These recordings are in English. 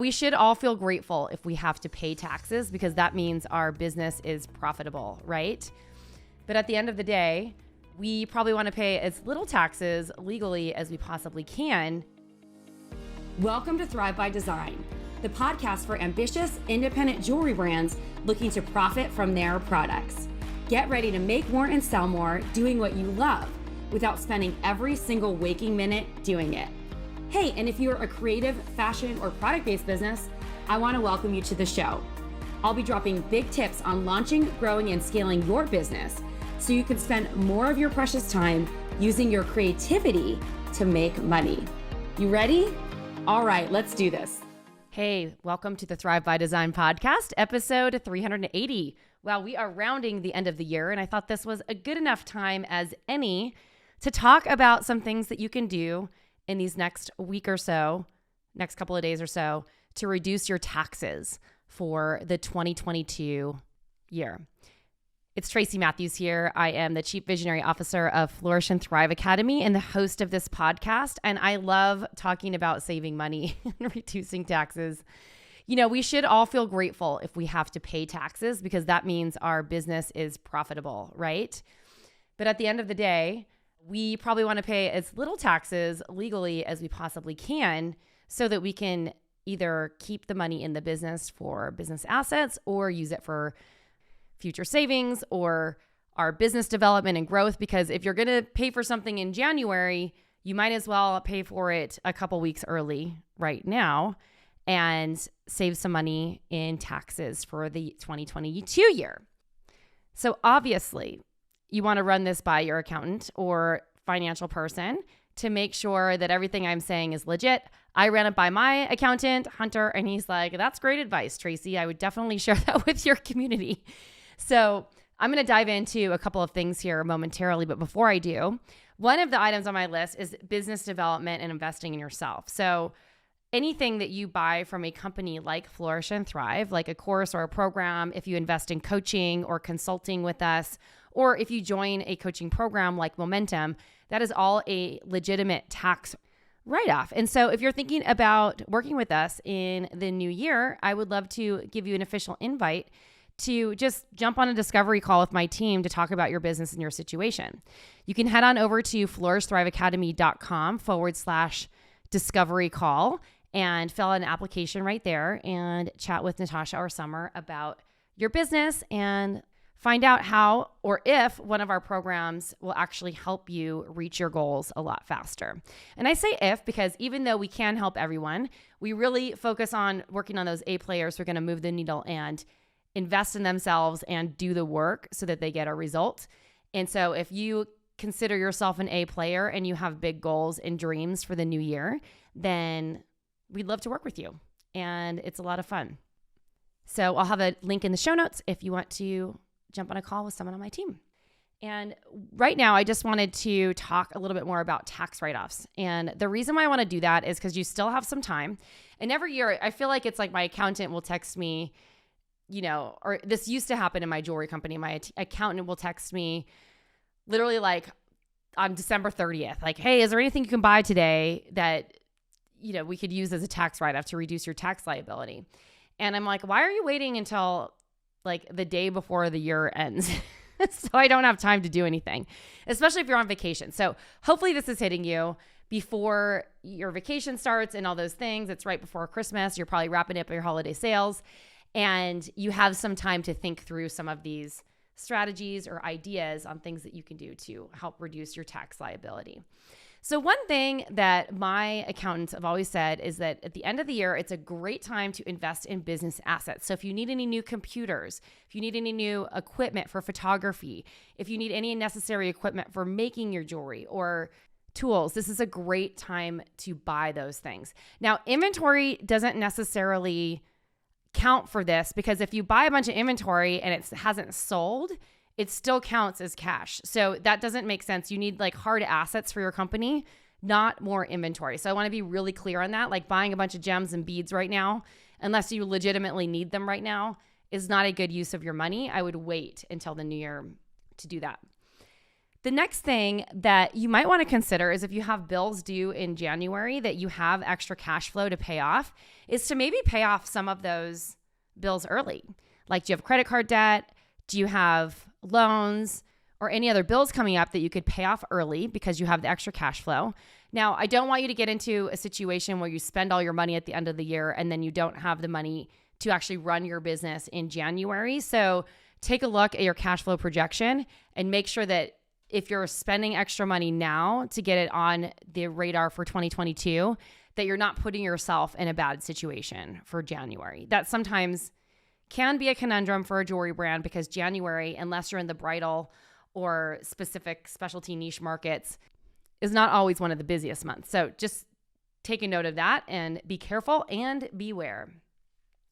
We should all feel grateful if we have to pay taxes because that means our business is profitable, right? But at the end of the day, we probably want to pay as little taxes legally as we possibly can. Welcome to Thrive by Design, the podcast for ambitious, independent jewelry brands looking to profit from their products. Get ready to make more and sell more doing what you love without spending every single waking minute doing it. Hey, and if you're a creative, fashion, or product-based business, I want to welcome you to the show. I'll be dropping big tips on launching, growing, and scaling your business so you can spend more of your precious time using your creativity to make money. You ready? All right, let's do this. Hey, welcome to the Thrive by Design podcast, episode 380. Well, we are rounding the end of the year, and I thought this was a good enough time as any to talk about some things that you can do in these next week or so, next couple of days or so, to reduce your taxes for the 2022 year. It's Tracy Matthews here. I am the Chief Visionary Officer of Flourish and Thrive Academy and the host of this podcast. And I love talking about saving money and reducing taxes. You know, we should all feel grateful if we have to pay taxes because that means our business is profitable, right? But at the end of the day, we probably want to pay as little taxes legally as we possibly can so that we can either keep the money in the business for business assets or use it for future savings or our business development and growth. Because if you're going to pay for something in January, you might as well pay for it a couple weeks early right now and save some money in taxes for the 2022 year. So obviously, you want to run this by your accountant or financial person to make sure that everything I'm saying is legit. I ran it by my accountant, Hunter, and he's like, that's great advice, Tracy. I would definitely share that with your community. So I'm going to dive into a couple of things here momentarily. But before I do, one of the items on my list is business development and investing in yourself. So anything that you buy from a company like Flourish and Thrive, like a course or a program, if you invest in coaching or consulting with us, or if you join a coaching program like Momentum, that is all a legitimate tax write-off. And so if you're thinking about working with us in the new year, I would love to give you an official invite to just jump on a discovery call with my team to talk about your business and your situation. You can head on over to flourishthriveacademy.com/discovery call and fill out an application right there and chat with Natasha or Summer about your business and find out how or if one of our programs will actually help you reach your goals a lot faster. And I say if because even though we can help everyone, we really focus on working on those A players who are going to move the needle and invest in themselves and do the work so that they get a result. And so if you consider yourself an A player and you have big goals and dreams for the new year, then we'd love to work with you. And it's a lot of fun. So I'll have a link in the show notes if you want to jump on a call with someone on my team. And right now, I just wanted to talk a little bit more about tax write-offs. And the reason why I want to do that is because you still have some time. And every year, I feel like it's like my accountant will text me, you know, or this used to happen in my jewelry company. My accountant will text me literally like on December 30th, like, hey, is there anything you can buy today that, you know, we could use as a tax write-off to reduce your tax liability? And I'm like, why are you waiting until like the day before the year ends? So I don't have time to do anything, especially if you're on vacation. So hopefully this is hitting you before your vacation starts and all those things. It's right before Christmas. You're probably wrapping up your holiday sales and you have some time to think through some of these strategies or ideas on things that you can do to help reduce your tax liability. So one thing that my accountants have always said is that at the end of the year, it's a great time to invest in business assets. So if you need any new computers, if you need any new equipment for photography, if you need any necessary equipment for making your jewelry or tools, this is a great time to buy those things. Now, inventory doesn't necessarily count for this because if you buy a bunch of inventory and it hasn't sold, it still counts as cash. So that doesn't make sense. You need like hard assets for your company, not more inventory. So I want to be really clear on that. Like buying a bunch of gems and beads right now, unless you legitimately need them right now, is not a good use of your money. I would wait until the new year to do that. The next thing that you might want to consider is if you have bills due in January that you have extra cash flow to pay off, is to maybe pay off some of those bills early. Like, do you have credit card debt? Do you have loans or any other bills coming up that you could pay off early because you have the extra cash flow? Now, I don't want you to get into a situation where you spend all your money at the end of the year and then you don't have the money to actually run your business in January. So take a look at your cash flow projection and make sure that if you're spending extra money now to get it on the radar for 2022, that you're not putting yourself in a bad situation for January. That sometimes can be a conundrum for a jewelry brand because January, unless you're in the bridal or specific specialty niche markets, is not always one of the busiest months. So just take a note of that and be careful and beware.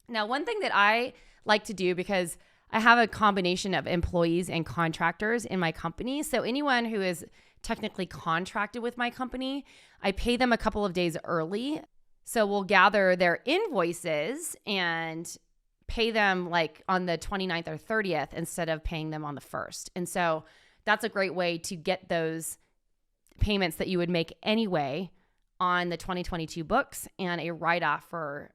Now, one thing that I like to do, because I have a combination of employees and contractors in my company. So anyone who is technically contracted with my company, I pay them a couple of days early. So we'll gather their invoices and pay them like on the 29th or 30th instead of paying them on the 1st. And so that's a great way to get those payments that you would make anyway on the 2022 books and a write-off for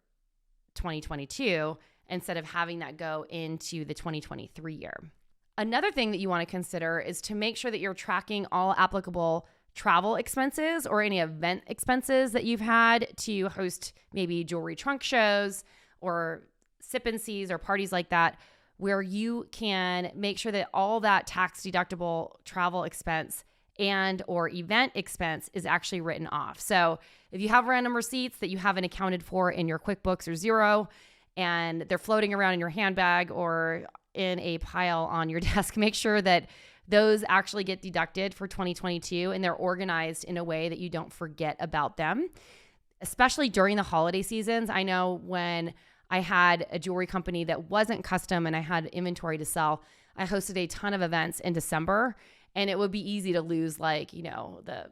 2022 instead of having that go into the 2023 year. Another thing that you want to consider is to make sure that you're tracking all applicable travel expenses or any event expenses that you've had to host maybe jewelry trunk shows or sip and sees or parties like that, where you can make sure that all that tax deductible travel expense and or event expense is actually written off. So if you have random receipts that you haven't accounted for in your QuickBooks or Xero, and they're floating around in your handbag or in a pile on your desk, make sure that those actually get deducted for 2022 and they're organized in a way that you don't forget about them, especially during the holiday seasons. I know when I had a jewelry company that wasn't custom and I had inventory to sell, I hosted a ton of events in December, and it would be easy to lose the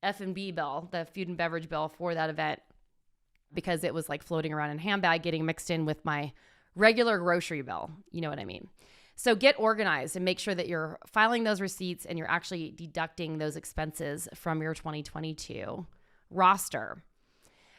F&B bill, the food and beverage bill for that event, because it was like floating around in a handbag getting mixed in with my regular grocery bill. You know what I mean? So get organized and make sure that you're filing those receipts and you're actually deducting those expenses from your 2022 roster.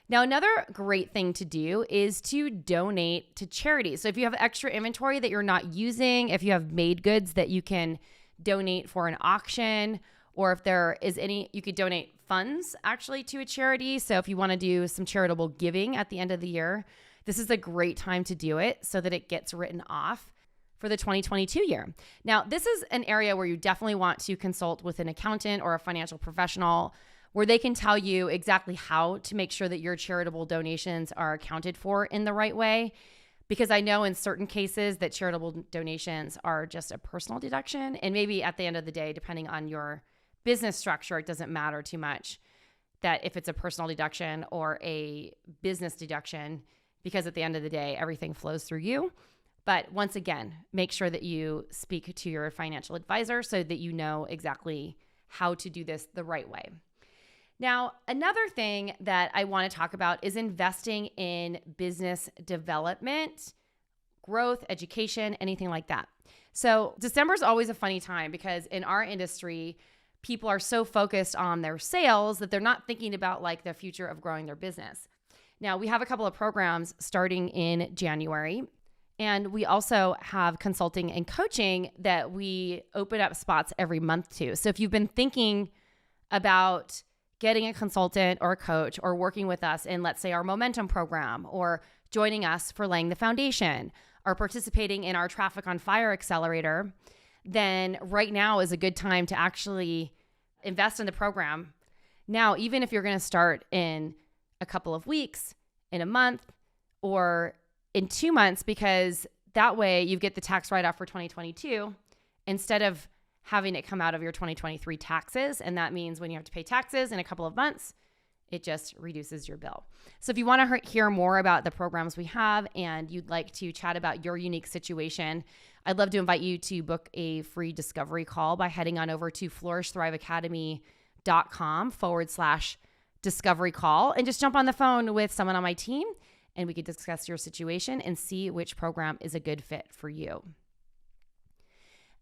Now, another great thing to do is to donate to charity. So if you have extra inventory that you're not using, if you have made goods that you can donate for an auction, or if there is any, you could donate funds actually to a charity. So if you want to do some charitable giving at the end of the year, this is a great time to do it so that it gets written off for the 2022 year. Now, this is an area where you definitely want to consult with an accountant or a financial professional where they can tell you exactly how to make sure that your charitable donations are accounted for in the right way. Because I know in certain cases that charitable donations are just a personal deduction. And maybe at the end of the day, depending on your business structure, it doesn't matter too much that if it's a personal deduction or a business deduction, because at the end of the day, everything flows through you. But once again, make sure that you speak to your financial advisor so that you know exactly how to do this the right way. Now, another thing that I want to talk about is investing in business development, growth, education, anything like that. So December is always a funny time because in our industry, people are so focused on their sales that they're not thinking about like the future of growing their business. Now, we have a couple of programs starting in January, and we also have consulting and coaching that we open up spots every month to. So if you've been thinking about getting a consultant or a coach or working with us in, let's say, our momentum program, or joining us for laying the foundation, or participating in our Traffic on Fire accelerator, then right now is a good time to actually invest in the program. Now, even if you're going to start in a couple of weeks, in a month, or in 2 months, because that way you get the tax write-off for 2022 instead of having it come out of your 2023 taxes. And that means when you have to pay taxes in a couple of months, it just reduces your bill. So if you want to hear more about the programs we have and you'd like to chat about your unique situation, I'd love to invite you to book a free discovery call by heading on over to flourishthriveacademy.com/discovery call and just jump on the phone with someone on my team and we could discuss your situation and see which program is a good fit for you.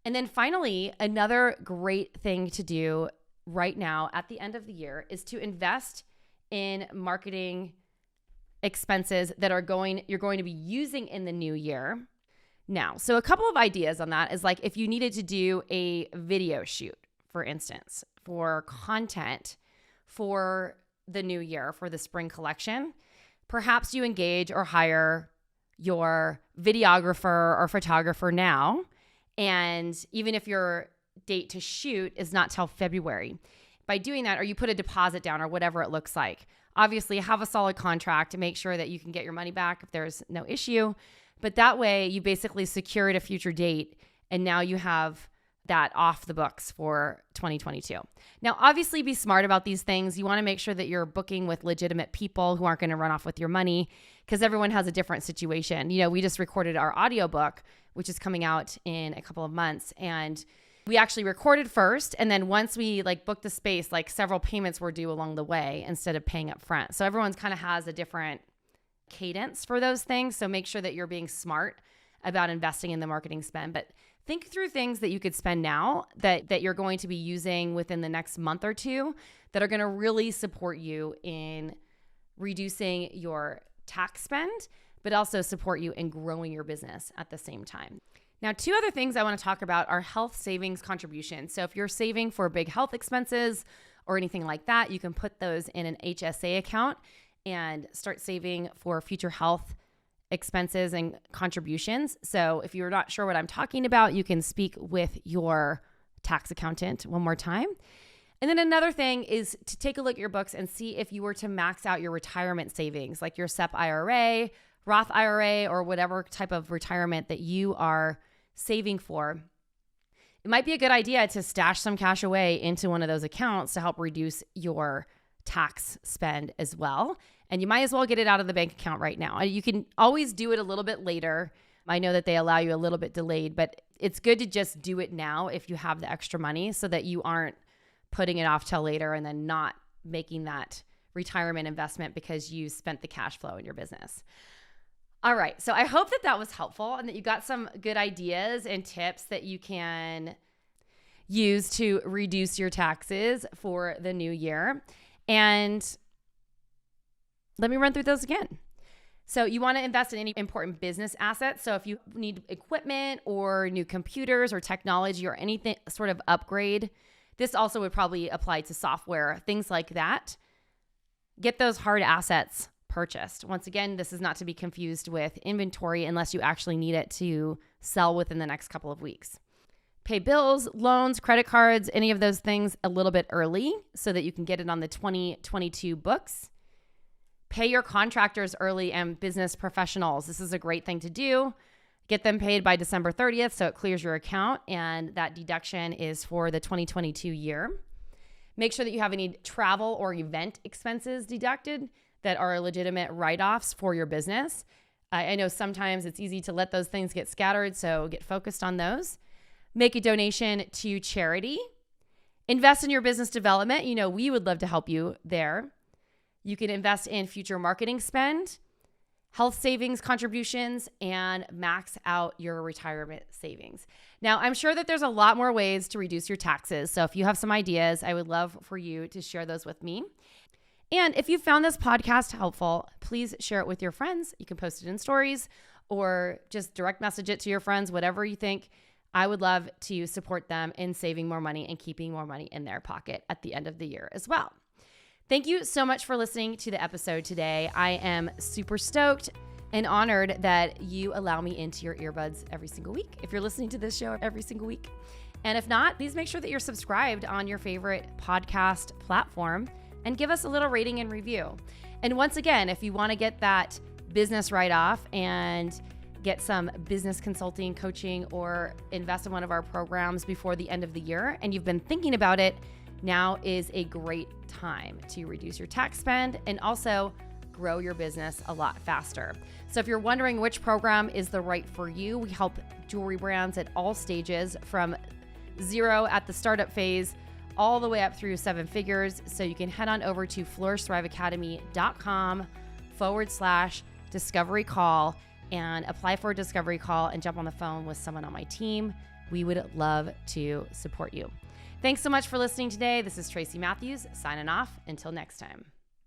And then finally, another great thing to do right now at the end of the year is to invest in marketing expenses that you're going to be using in the new year. Now, so a couple of ideas on that is like if you needed to do a video shoot, for instance, for content for the new year, for the spring collection, perhaps you engage or hire your videographer or photographer now. And even if your date to shoot is not till February, by doing that, or you put a deposit down or whatever it looks like, obviously have a solid contract to make sure that you can get your money back if there's no issue. But that way you basically secured a future date and now you have that off the books for 2022. Now, obviously be smart about these things. You want to make sure that you're booking with legitimate people who aren't going to run off with your money because everyone has a different situation. You know, we just recorded our audiobook, which is coming out in a couple of months. And we actually recorded first. And then once we booked the space, several payments were due along the way instead of paying up front. So everyone's kind of has a different cadence for those things. So make sure that you're being smart about investing in the marketing spend. But think through things that you could spend now that you're going to be using within the next month or two that are going to really support you in reducing your tax spend, but also support you in growing your business at the same time. Now, two other things I want to talk about are health savings contributions. So if you're saving for big health expenses or anything like that, you can put those in an HSA account and start saving for future health expenses and contributions. So if you're not sure what I'm talking about, you can speak with your tax accountant one more time. And then another thing is to take a look at your books and see if you were to max out your retirement savings, like your SEP IRA, Roth IRA, or whatever type of retirement that you are saving for. It might be a good idea to stash some cash away into one of those accounts to help reduce your tax spend as well. And you might as well get it out of the bank account right now. You can always do it a little bit later. I know that they allow you a little bit delayed, but it's good to just do it now if you have the extra money so that you aren't putting it off till later and then not making that retirement investment because you spent the cash flow in your business. All right. So I hope that that was helpful and that you got some good ideas and tips that you can use to reduce your taxes for the new year. And let me run through those again. So you want to invest in any important business assets. So if you need equipment or new computers or technology or anything sort of upgrade, this also would probably apply to software, things like that. Get those hard assets purchased. Once again, this is not to be confused with inventory unless you actually need it to sell within the next couple of weeks. Pay bills, loans, credit cards, any of those things a little bit early so that you can get it on the 2022 books. Pay your contractors early and business professionals. This is a great thing to do. Get them paid by December 30th so it clears your account, and that deduction is for the 2022 year. Make sure that you have any travel or event expenses deducted that are legitimate write-offs for your business. I know sometimes it's easy to let those things get scattered, so get focused on those. Make a donation to charity. Invest in your business development. You know, we would love to help you there. You can invest in future marketing spend, health savings contributions, and max out your retirement savings. Now, I'm sure that there's a lot more ways to reduce your taxes. So if you have some ideas, I would love for you to share those with me. And if you found this podcast helpful, please share it with your friends. You can post it in stories or just direct message it to your friends, whatever you think. I would love to support them in saving more money and keeping more money in their pocket at the end of the year as well. Thank you so much for listening to the episode today. I am super stoked and honored that you allow me into your earbuds every single week. If you're listening to this show every single week. And if not, please make sure that you're subscribed on your favorite podcast platform and give us a little rating and review. And once again, if you want to get that business write-off and get some business consulting, coaching, or invest in one of our programs before the end of the year, and you've been thinking about it, now is a great time to reduce your tax spend and also grow your business a lot faster. So if you're wondering which program is the right for you, we help jewelry brands at all stages from zero at the startup phase all the way up through 7 figures. So you can head on over to flourishthriveacademy.com/discovery call and apply for a discovery call and jump on the phone with someone on my team We would love to support you. Thanks so much for listening today. This is Tracy Matthews signing off. Until next time.